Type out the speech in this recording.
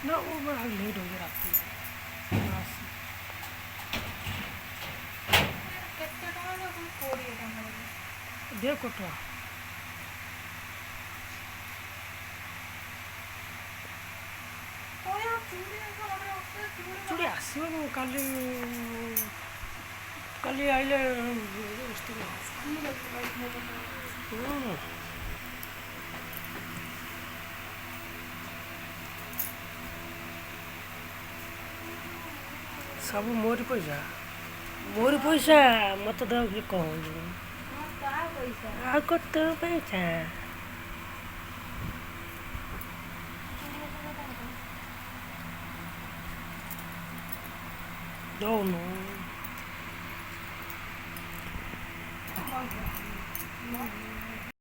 ना वो बड़ा लेट हो गया रात को देखो तो चूड़ी आसो काली काली आइले सब मोरी पैसा मत दे कौन आ कत पैसा दौनु